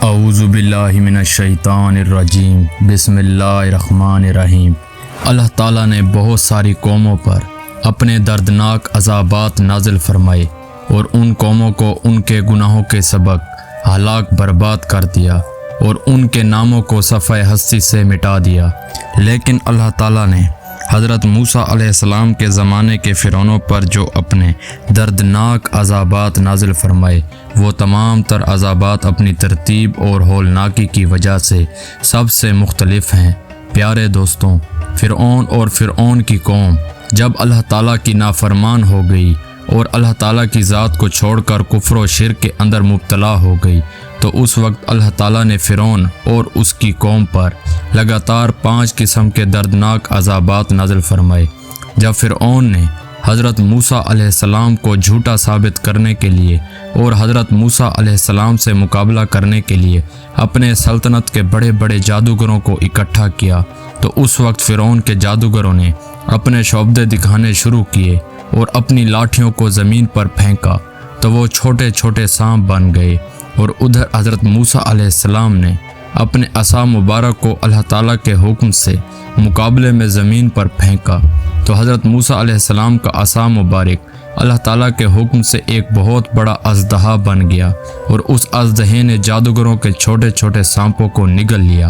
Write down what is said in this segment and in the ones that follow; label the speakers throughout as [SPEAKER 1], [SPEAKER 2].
[SPEAKER 1] اعوذ باللہ من الشیطان الرجیم بسم اللہ الرحمن الرحیم۔ اللہ تعالیٰ نے بہت ساری قوموں پر اپنے دردناک عذابات نازل فرمائے اور ان قوموں کو ان کے گناہوں کے سبق ہلاک برباد کر دیا اور ان کے ناموں کو صفحہ ہستی سے مٹا دیا۔ لیکن اللہ تعالیٰ نے حضرت موسیٰ علیہ السلام کے زمانے کے فرعونوں پر جو اپنے دردناک عذابات نازل فرمائے، وہ تمام تر عذابات اپنی ترتیب اور ہولناکی کی وجہ سے سب سے مختلف ہیں۔ پیارے دوستوں، فرعون اور فرعون کی قوم جب اللہ تعالیٰ کی نافرمان ہو گئی اور اللہ تعالیٰ کی ذات کو چھوڑ کر کفر و شرک کے اندر مبتلا ہو گئی، تو اس وقت اللہ تعالیٰ نے فرعون اور اس کی قوم پر لگاتار 5 قسم کے دردناک عذابات نازل فرمائے۔ جب فرعون نے حضرت موسیٰ علیہ السلام کو جھوٹا ثابت کرنے کے لیے اور حضرت موسیٰ علیہ السلام سے مقابلہ کرنے کے لیے اپنے سلطنت کے بڑے بڑے جادوگروں کو اکٹھا کیا، تو اس وقت فرعون کے جادوگروں نے اپنے شعبدے دکھانے شروع کیے اور اپنی لاٹھیوں کو زمین پر پھینکا تو وہ چھوٹے چھوٹے سانپ بن گئے، اور ادھر حضرت موسیٰ علیہ السلام نے اپنے عصا مبارک کو اللہ تعالیٰ کے حکم سے مقابلے میں زمین پر پھینکا، تو حضرت موسیٰ علیہ السلام کا عصا مبارک اللہ تعالیٰ کے حکم سے ایک بہت بڑا اژدہا بن گیا، اور اس اژدہے نے جادوگروں کے چھوٹے چھوٹے سانپوں کو نگل لیا۔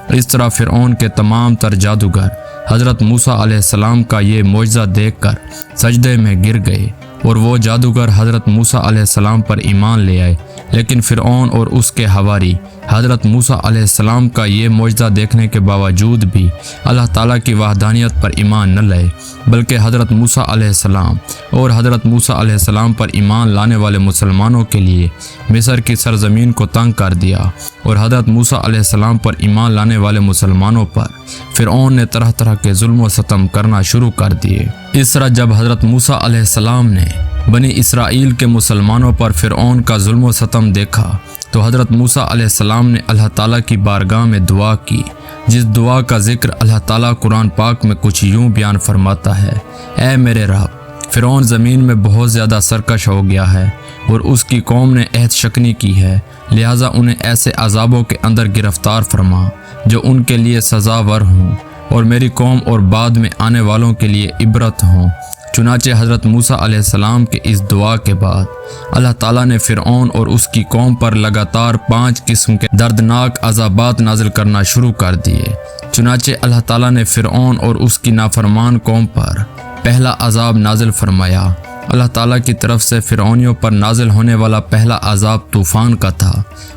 [SPEAKER 1] اس طرح فرعون کے تمام تر جادوگر حضرت موسیٰ علیہ السلام کا یہ معجزہ دیکھ کر سجدے میں گر گئے، اور وہ جادوگر حضرت موسیٰ علیہ السلام پر ایمان لے آئے۔ لیکن فرعون اور اس کے حواری حضرت موسیٰ علیہ السلام کا یہ معجزہ دیکھنے کے باوجود بھی اللہ تعالیٰ کی وحدانیت پر ایمان نہ لائے، بلکہ حضرت موسیٰ علیہ السلام اور حضرت موسیٰ علیہ السلام پر ایمان لانے والے مسلمانوں کے لیے مصر کی سرزمین کو تنگ کر دیا، اور حضرت موسیٰ علیہ السلام پر ایمان لانے والے مسلمانوں پر فرعون نے طرح طرح کے ظلم و ستم کرنا شروع کر دیے۔ اس طرح جب حضرت موسیٰ علیہ السلام نے بنی اسرائیل کے مسلمانوں پر فرعون کا ظلم و ستم دیکھا، تو حضرت موسیٰ علیہ السلام نے اللہ تعالیٰ کی بارگاہ میں دعا کی، جس دعا کا ذکر اللہ تعالیٰ قرآن پاک میں کچھ یوں بیان فرماتا ہے: اے میرے رب، فرعون زمین میں بہت زیادہ سرکش ہو گیا ہے اور اس کی قوم نے عہد شکنی کی ہے، لہٰذا انہیں ایسے عذابوں کے اندر گرفتار فرما جو ان کے لیے سزاور ہوں، اور میری قوم اور بعد میں آنے والوں کے لیے عبرت ہوں۔ چنانچہ حضرت موسیٰ علیہ السلام کے اس دعا کے بعد اللہ تعالیٰ نے فرعون اور اس کی قوم پر لگاتار 5 قسم کے دردناک عذابات نازل کرنا شروع کر دیے۔ چنانچہ اللہ تعالیٰ نے فرعون اور اس کی نافرمان قوم پر پہلا عذاب نازل فرمایا۔ اللہ تعالیٰ کی طرف سے فرعونیوں پر نازل ہونے والا پہلا عذاب طوفان کا تھا۔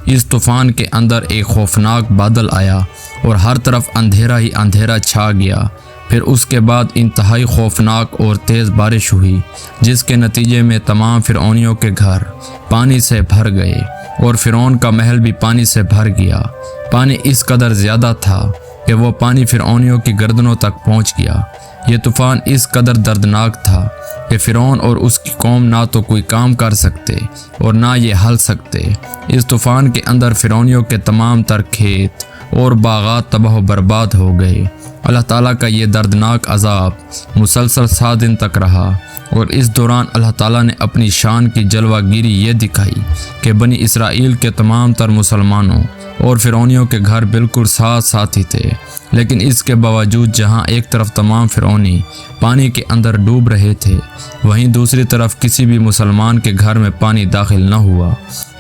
[SPEAKER 1] اس طوفان کے اندر ایک خوفناک بادل آیا اور ہر طرف اندھیرا ہی اندھیرا چھا گیا۔ پھر اس کے بعد انتہائی خوفناک اور تیز بارش ہوئی، جس کے نتیجے میں تمام فرعونیوں کے گھر پانی سے بھر گئے، اور فرعون کا محل بھی پانی سے بھر گیا۔ پانی اس قدر زیادہ تھا کہ وہ پانی فرعونیوں کی گردنوں تک پہنچ گیا۔ یہ طوفان اس قدر دردناک تھا کہ فرعون اور اس کی قوم نہ تو کوئی کام کر سکتے اور نہ یہ ہل سکتے۔ اس طوفان کے اندر فرعونیوں کے تمام تر کھیت اور باغات تباہ و برباد ہو گئے۔ اللہ تعالیٰ کا یہ دردناک عذاب مسلسل 7 دن تک رہا، اور اس دوران اللہ تعالیٰ نے اپنی شان کی جلوہ گیری یہ دکھائی کہ بنی اسرائیل کے تمام تر مسلمانوں اور فرعونیوں کے گھر بالکل ساتھ ساتھ ہی تھے۔ لیکن اس کے باوجود جہاں ایک طرف تمام فرعونی پانی کے اندر ڈوب رہے تھے، وہیں دوسری طرف کسی بھی مسلمان کے گھر میں پانی داخل نہ ہوا۔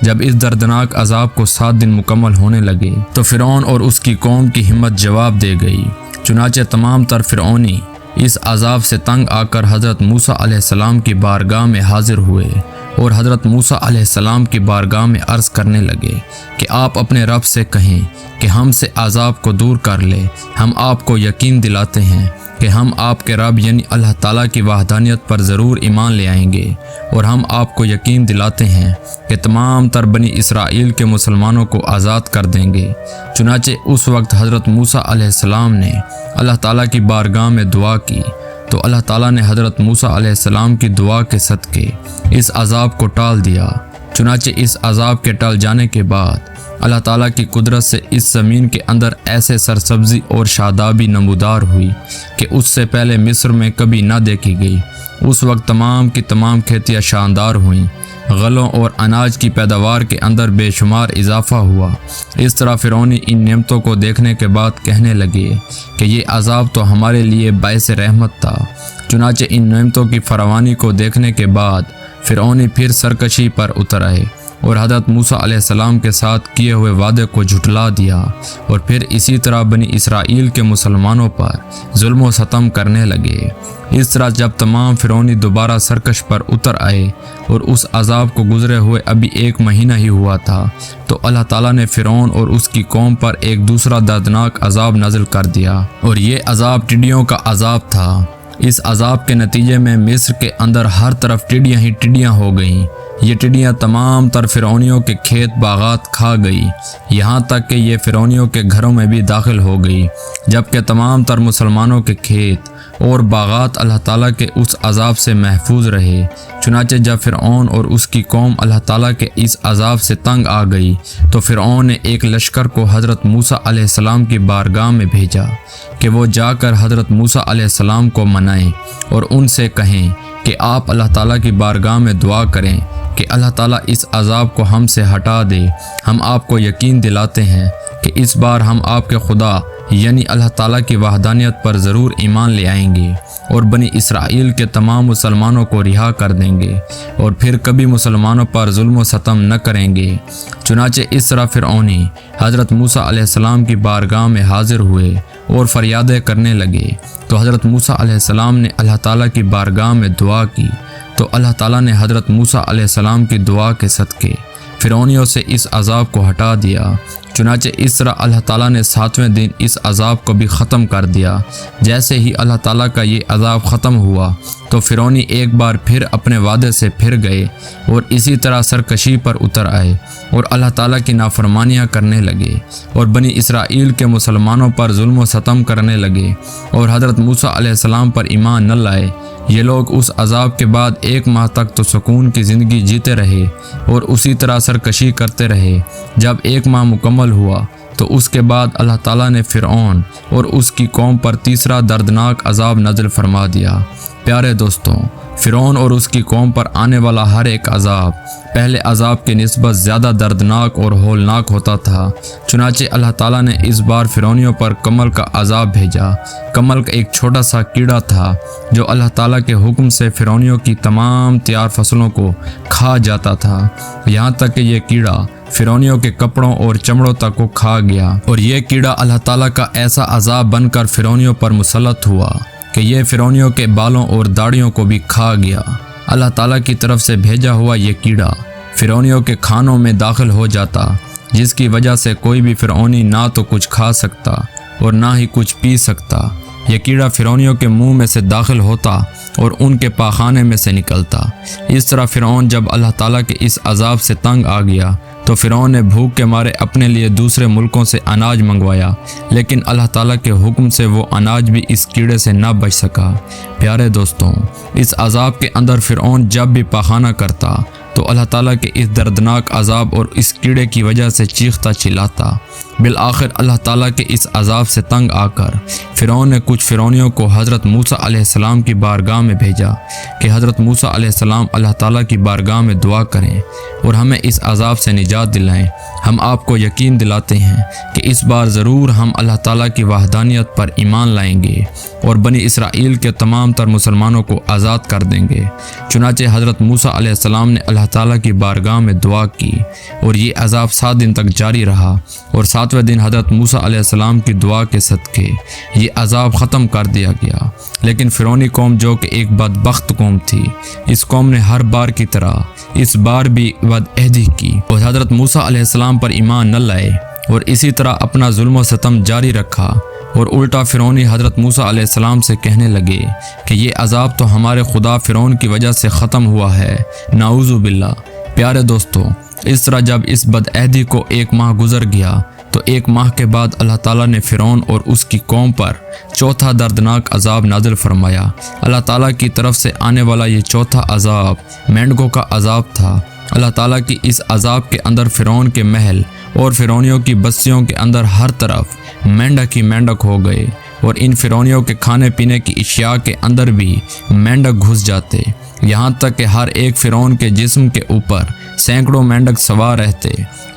[SPEAKER 1] جب اس دردناک عذاب کو 7 دن مکمل ہونے لگے تو فرعون اور اس کی قوم کی ہمت جواب دے گئی۔ چنانچہ تمام تر فرعونی اس عذاب سے تنگ آ کر حضرت موسیٰ علیہ السلام کی بارگاہ میں حاضر ہوئے، اور حضرت موسیٰ علیہ السلام کی بارگاہ میں عرض کرنے لگے کہ آپ اپنے رب سے کہیں کہ ہم سے عذاب کو دور کر لے۔ ہم آپ کو یقین دلاتے ہیں کہ ہم آپ کے رب یعنی اللہ تعالیٰ کی وحدانیت پر ضرور ایمان لے آئیں گے، اور ہم آپ کو یقین دلاتے ہیں کہ تمام تر بنی اسرائیل کے مسلمانوں کو آزاد کر دیں گے۔ چنانچہ اس وقت حضرت موسیٰ علیہ السلام نے اللہ تعالیٰ کی بارگاہ میں دعا کی، تو اللہ تعالیٰ نے حضرت موسیٰ علیہ السلام کی دعا کے صدقے اس عذاب کو ٹال دیا۔ چنانچہ اس عذاب کے ٹل جانے کے بعد اللہ تعالیٰ کی قدرت سے اس زمین کے اندر ایسے سرسبزی اور شادابی نمودار ہوئی کہ اس سے پہلے مصر میں کبھی نہ دیکھی گئی۔ اس وقت تمام کی تمام کھیتیاں شاندار ہوئیں، غلوں اور اناج کی پیداوار کے اندر بے شمار اضافہ ہوا۔ اس طرح فرعونی ان نعمتوں کو دیکھنے کے بعد کہنے لگے کہ یہ عذاب تو ہمارے لیے باعث رحمت تھا۔ چنانچہ ان نعمتوں کی فراوانی کو دیکھنے کے بعد فرعون پھر سرکشی پر اتر آئے اور حضرت موسیٰ علیہ السلام کے ساتھ کیے ہوئے وعدے کو جھٹلا دیا، اور پھر اسی طرح بنی اسرائیل کے مسلمانوں پر ظلم و ستم کرنے لگے۔ اس طرح جب تمام فرعونی دوبارہ سرکش پر اتر آئے اور اس عذاب کو گزرے ہوئے ابھی 1 مہینہ ہی ہوا تھا، تو اللہ تعالیٰ نے فرعون اور اس کی قوم پر ایک دوسرا دردناک عذاب نازل کر دیا، اور یہ عذاب ٹڈیوں کا عذاب تھا۔ اس عذاب کے نتیجے میں مصر کے اندر ہر طرف ٹڈیاں ہی ٹڈیاں ہو گئیں۔ یہ ٹڈیاں تمام تر فرعونیوں کے کھیت باغات کھا گئی، یہاں تک کہ یہ فرعونیوں کے گھروں میں بھی داخل ہو گئی، جبکہ تمام تر مسلمانوں کے کھیت اور باغات اللہ تعالیٰ کے اس عذاب سے محفوظ رہے۔ چنانچہ جب فرعون اور اس کی قوم اللہ تعالیٰ کے اس عذاب سے تنگ آ گئی تو فرعون نے ایک لشکر کو حضرت موسیٰ علیہ السلام کی بارگاہ میں بھیجا کہ وہ جا کر حضرت موسیٰ علیہ السلام کو منائیں اور ان سے کہیں کہ آپ اللہ تعالیٰ کی بارگاہ میں دعا کریں کہ اللہ تعالیٰ اس عذاب کو ہم سے ہٹا دے۔ ہم آپ کو یقین دلاتے ہیں کہ اس بار ہم آپ کے خدا یعنی اللہ تعالیٰ کی وحدانیت پر ضرور ایمان لے آئیں گے اور بنی اسرائیل کے تمام مسلمانوں کو رہا کر دیں گے اور پھر کبھی مسلمانوں پر ظلم و ستم نہ کریں گے۔ چنانچہ اس طرح فرعونی حضرت موسیٰ علیہ السلام کی بارگاہ میں حاضر ہوئے اور فریادیں کرنے لگے، تو حضرت موسیٰ علیہ السلام نے اللہ تعالیٰ کی بارگاہ میں دعا کی، تو اللہ تعالیٰ نے حضرت موسیٰ علیہ السلام کی دعا کے صدقے فرعونیوں سے اس عذاب کو ہٹا دیا۔ چنانچہ اس طرح اللہ تعالیٰ نے 7ویں دن اس عذاب کو بھی ختم کر دیا۔ جیسے ہی اللہ تعالیٰ کا یہ عذاب ختم ہوا تو فرعونی ایک بار پھر اپنے وعدے سے پھر گئے اور اسی طرح سرکشی پر اتر آئے اور اللہ تعالیٰ کی نافرمانیاں کرنے لگے اور بنی اسرائیل کے مسلمانوں پر ظلم و ستم کرنے لگے اور حضرت موسیٰ علیہ السلام پر ایمان نہ لائے۔ یہ لوگ اس عذاب کے بعد 1 ماہ تک تو سکون کی زندگی جیتے رہے اور اسی طرح سرکشی کرتے رہے۔ جب 1 ماہ مکمل ہوا تو اس کے بعد اللہ تعالیٰ نے فرعون اور اس کی قوم پر تیسرا دردناک عذاب نازل فرما دیا۔ پیارے دوستوں، فرعون اور اس کی قوم پر آنے والا ہر ایک عذاب پہلے عذاب کے نسبت زیادہ دردناک اور ہولناک ہوتا تھا۔ چنانچہ اللہ تعالیٰ نے اس بار فرعونیوں پر کمل کا عذاب بھیجا۔ کمل کا ایک چھوٹا سا کیڑا تھا جو اللہ تعالیٰ کے حکم سے فرعونیوں کی تمام تیار فصلوں کو کھا جاتا تھا، یہاں تک کہ یہ کیڑا فرعونیوں کے کپڑوں اور چمڑوں تک کو کھا گیا، اور یہ کیڑا اللہ تعالیٰ کا ایسا عذاب بن کر فرعونیوں پر مسلط ہوا کہ یہ فرعونیوں کے بالوں اور داڑھیوں کو بھی کھا گیا۔ اللہ تعالیٰ کی طرف سے بھیجا ہوا یہ کیڑا فرعونیوں کے کھانوں میں داخل ہو جاتا، جس کی وجہ سے کوئی بھی فرعونی نہ تو کچھ کھا سکتا اور نہ ہی کچھ پی سکتا۔ یہ کیڑا فرعونیوں کے منہ میں سے داخل ہوتا اور ان کے پاخانے میں سے نکلتا۔ اس طرح فرعون جب اللہ تعالیٰ کے اس عذاب سے تنگ آ گیا تو فرعون نے بھوک کے مارے اپنے لیے دوسرے ملکوں سے اناج منگوایا، لیکن اللہ تعالیٰ کے حکم سے وہ اناج بھی اس کیڑے سے نہ بچ سکا۔ پیارے دوستوں، اس عذاب کے اندر فرعون جب بھی پاخانہ کرتا تو اللہ تعالیٰ کے اس دردناک عذاب اور اس کیڑے کی وجہ سے چیختا چلاتا۔ بالآخر اللہ تعالیٰ کے اس عذاب سے تنگ آ کر فرعون نے کچھ فرعونیوں کو حضرت موسیٰ علیہ السلام کی بارگاہ میں بھیجا کہ حضرت موسیٰ علیہ السلام اللہ تعالیٰ کی بارگاہ میں دعا کریں اور ہمیں اس عذاب سے نجات دلائیں۔ ہم آپ کو یقین دلاتے ہیں کہ اس بار ضرور ہم اللہ تعالیٰ کی وحدانیت پر ایمان لائیں گے اور بنی اسرائیل کے تمام تر مسلمانوں کو آزاد کر دیں گے۔ چنانچہ حضرت موسیٰ علیہ السلام نے اللہ تعالیٰ کی بارگاہ میں دعا کی اور یہ عذاب 7 دن تک جاری رہا، اور 7ویں دن حضرت موسیٰ علیہ السلام کی دعا کے صدقے یہ عذاب ختم کر دیا گیا۔ لیکن فرعونی قوم جو کہ ایک بدبخت قوم تھی، اس قوم نے ہر بار کی طرح اس بار بھی بدعہدی کی اور حضرت موسیٰ علیہ السلام پر ایمان نہ لائے اور اسی طرح اپنا ظلم و ستم جاری رکھا، اور الٹا فرعونی حضرت موسیٰ علیہ السلام سے کہنے لگے کہ یہ عذاب تو ہمارے خدا فرعون کی وجہ سے ختم ہوا ہے، نعوذ باللہ۔ پیارے دوستو، اس طرح جب اس بدعہدی کو 1 ماہ گزر گیا تو 1 ماہ کے بعد اللہ تعالیٰ نے فرعون اور اس کی قوم پر چوتھا دردناک عذاب نازل فرمایا۔ اللہ تعالیٰ کی طرف سے آنے والا یہ چوتھا عذاب مینڈکوں کا عذاب تھا۔ اللہ تعالیٰ کی اس عذاب کے اندر فرعون کے محل اور فرعونیوں کی بستیوں کے اندر ہر طرف مینڈک ہی مینڈک ہو گئے اور ان فرعونیوں کے کھانے پینے کی اشیاء کے اندر بھی مینڈک گھس جاتے، یہاں تک کہ ہر ایک فرعون کے جسم کے اوپر سینکڑوں مینڈک سوار رہتے۔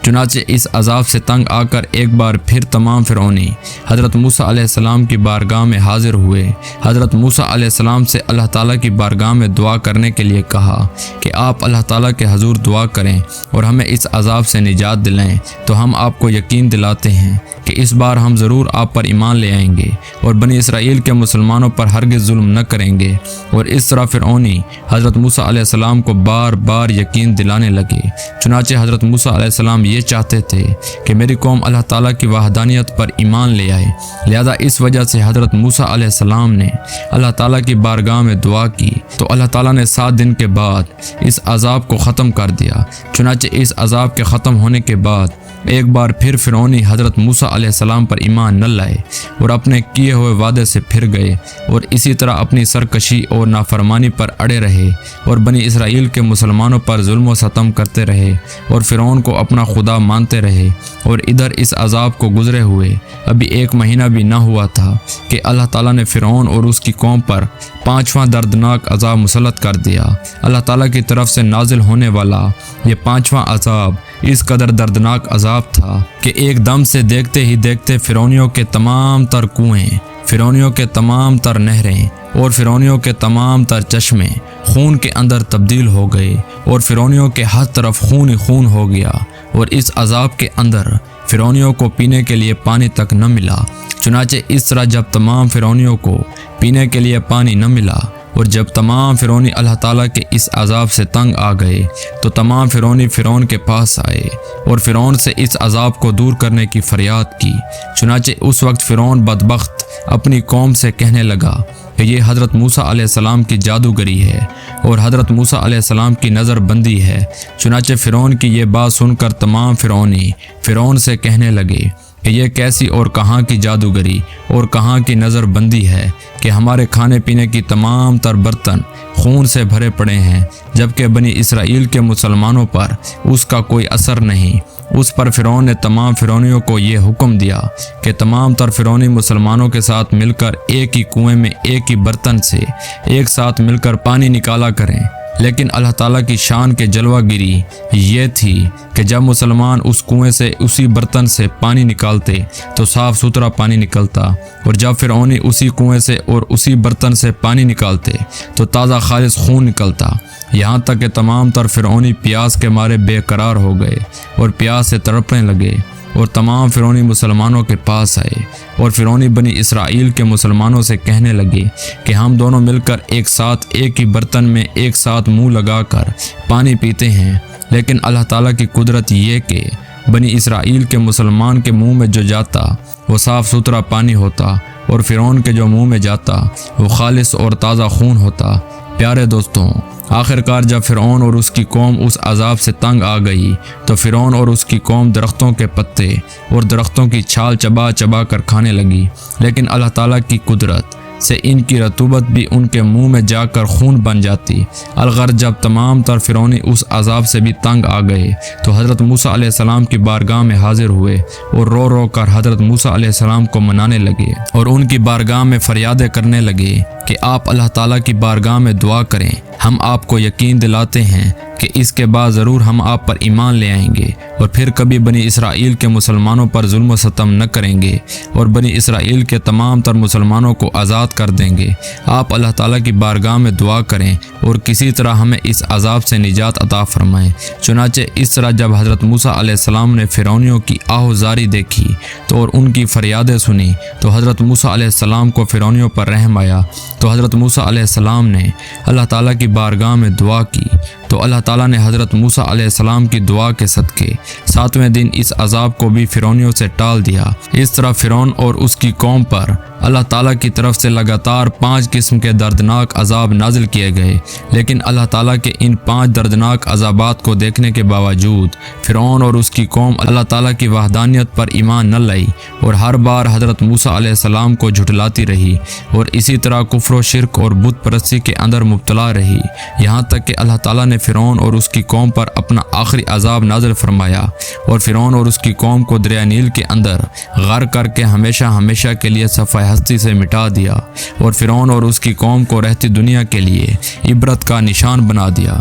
[SPEAKER 1] چنانچہ اس عذاب سے تنگ آ کر ایک بار پھر تمام فرعونی حضرت موسیٰ علیہ السلام کی بارگاہ میں حاضر ہوئے۔ حضرت موسیٰ علیہ السلام سے اللہ تعالیٰ کی بارگاہ میں دعا کرنے کے لیے کہا کہ آپ اللہ تعالیٰ کے حضور دعا کریں اور ہمیں اس عذاب سے نجات دلائیں، تو ہم آپ کو یقین دلاتے ہیں کہ اس بار ہم ضرور آپ پر ایمان لے آئیں گے اور بنی اسرائیل کے مسلمانوں پر ہرگز ظلم نہ کریں گے۔ اور اس طرح فرعونی حضرت موسیٰ علیہ السلام کو بار بار یقین دلانے لگے۔ چنانچہ حضرت موسیٰ علیہ السلام یہ چاہتے تھے کہ میری قوم اللہ تعالیٰ کی وحدانیت پر ایمان لے آئے، لہذا اس وجہ سے حضرت موسیٰ علیہ السلام نے اللہ تعالیٰ کی بارگاہ میں دعا کی، تو اللہ تعالیٰ نے 7 دن کے بعد اس عذاب کو ختم کر دیا۔ چنانچہ اس عذاب کے ختم ہونے کے بعد ایک بار پھر فرعونی حضرت موسیٰ علیہ السلام پر ایمان نہ لائے اور اپنے کیے ہوئے وعدے سے پھر گئے، اور اسی طرح اپنی سرکشی اور نافرمانی پر اڑے رہے اور بنی اسرائیل کے مسلمانوں پر ظلم و ستم کرتے رہے اور فرعون کو اپنا خدا مانتے رہے۔ اور ادھر اس عذاب کو گزرے ہوئے ابھی 1 مہینہ بھی نہ ہوا تھا کہ اللہ تعالیٰ نے فرعون اور اس کی قوم پر 5واں دردناک عذاب مسلط کر دیا۔ اللہ تعالیٰ کی طرف سے نازل ہونے والا یہ 5واں عذاب اس قدر دردناک عذاب تھا کہ ایک دم سے دیکھتے ہی دیکھتے فرعونیوں کے تمام تر کنویں، فرعونیوں کے تمام تر نہریں اور فرعونیوں کے تمام تر چشمے خون کے اندر تبدیل ہو گئے، اور فرعونیوں کے ہر طرف خون ہی خون ہو گیا۔ اور اس عذاب کے اندر فرعونیوں کو پینے کے لیے پانی تک نہ ملا۔ چنانچہ اس طرح جب تمام فرعونیوں کو پینے کے لیے پانی نہ ملا اور جب تمام فرعونی اللہ تعالیٰ کے اس عذاب سے تنگ آ گئے، تو تمام فرعونی فرعون کے پاس آئے اور فرعون سے اس عذاب کو دور کرنے کی فریاد کی۔ چنانچہ اس وقت فرعون بدبخت اپنی قوم سے کہنے لگا کہ یہ حضرت موسیٰ علیہ السلام کی جادوگری ہے اور حضرت موسیٰ علیہ السلام کی نظر بندی ہے۔ چنانچہ فرعون کی یہ بات سن کر تمام فرعونی فرعون سے کہنے لگے کہ یہ کیسی اور کہاں کی جادوگری اور کہاں کی نظر بندی ہے کہ ہمارے کھانے پینے کی تمام تر برتن خون سے بھرے پڑے ہیں، جبکہ بنی اسرائیل کے مسلمانوں پر اس کا کوئی اثر نہیں۔ اس پر فرعون نے تمام فرعونیوں کو یہ حکم دیا کہ تمام تر فرعونی مسلمانوں کے ساتھ مل کر ایک ہی کنویں میں ایک ہی برتن سے ایک ساتھ مل کر پانی نکالا کریں۔ لیکن اللہ تعالیٰ کی شان کے جلوہ گری یہ تھی کہ جب مسلمان اس کنویں سے اسی برتن سے پانی نکالتے تو صاف ستھرا پانی نکلتا، اور جب فرعونی اسی کنویں سے اور اسی برتن سے پانی نکالتے تو تازہ خالص خون نکلتا، یہاں تک کہ تمام تر فرعونی پیاس کے مارے بے قرار ہو گئے اور پیاس سے تڑپنے لگے۔ اور تمام فرعونی مسلمانوں کے پاس آئے اور فرعونی بنی اسرائیل کے مسلمانوں سے کہنے لگے کہ ہم دونوں مل کر ایک ساتھ ایک ہی برتن میں ایک ساتھ منہ لگا کر پانی پیتے ہیں، لیکن اللہ تعالیٰ کی قدرت یہ کہ بنی اسرائیل کے مسلمان کے منہ میں جو جاتا وہ صاف ستھرا پانی ہوتا، اور فرعون کے جو منہ میں جاتا وہ خالص اور تازہ خون ہوتا۔ پیارے دوستوں، آخرکار جب فرعون اور اس کی قوم اس عذاب سے تنگ آ گئی تو فرعون اور اس کی قوم درختوں کے پتے اور درختوں کی چھال چبا چبا کر کھانے لگی، لیکن اللہ تعالیٰ کی قدرت سے ان کی رطوبت بھی ان کے منہ میں جا کر خون بن جاتی۔ الغرض جب تمام تر فرعونی اس عذاب سے بھی تنگ آ گئے تو حضرت موسیٰ علیہ السلام کی بارگاہ میں حاضر ہوئے اور رو رو کر حضرت موسیٰ علیہ السلام کو منانے لگے اور ان کی بارگاہ میں فریادیں کرنے لگے کہ آپ اللہ تعالیٰ کی بارگاہ میں دعا کریں، ہم آپ کو یقین دلاتے ہیں کہ اس کے بعد ضرور ہم آپ پر ایمان لے آئیں گے اور پھر کبھی بنی اسرائیل کے مسلمانوں پر ظلم و ستم نہ کریں گے اور بنی اسرائیل کے تمام تر مسلمانوں کو آزاد کر دیں گے۔ آپ اللہ تعالیٰ کی بارگاہ میں دعا کریں اور کسی طرح ہمیں اس عذاب سے نجات عطا فرمائیں۔ چنانچہ اس طرح جب حضرت موسیٰ علیہ السلام نے فرعونیوں کی آہوزاری دیکھی تو اور ان کی فریادیں سنی تو حضرت موسیٰ علیہ السلام کو فرعونیوں پر رحم آیا، تو حضرت موسیٰ علیہ السلام نے اللہ تعالیٰ کی بارگاہ میں دعا کی تو اللہ تعالیٰ نے حضرت موسیٰ علیہ السلام کی دعا کے صدقے 7ویں دن اس عذاب کو بھی فرعونیوں سے ٹال دیا۔ اس طرح فرعون اور اس کی قوم پر اللہ تعالیٰ کی طرف سے لگاتار 5 قسم کے دردناک عذاب نازل کیے گئے، لیکن اللہ تعالیٰ کے ان 5 دردناک عذابات کو دیکھنے کے باوجود فرعون اور اس کی قوم اللہ تعالیٰ کی وحدانیت پر ایمان نہ لائی اور ہر بار حضرت موسیٰ علیہ السلام کو جھٹلاتی رہی اور اسی طرح کفر و شرک اور بت پرستی کے اندر مبتلا رہی، یہاں تک کہ اللہ تعالیٰ نے فرعون اور اس کی قوم پر اپنا آخری عذاب نازل فرمایا اور فرعون اور اس کی قوم کو دریا نیل کے اندر غرق کر کے ہمیشہ ہمیشہ کے لیے صفحہ ہستی سے مٹا دیا اور فرعون اور اس کی قوم کو رہتی دنیا کے لیے عبرت کا نشان بنا دیا۔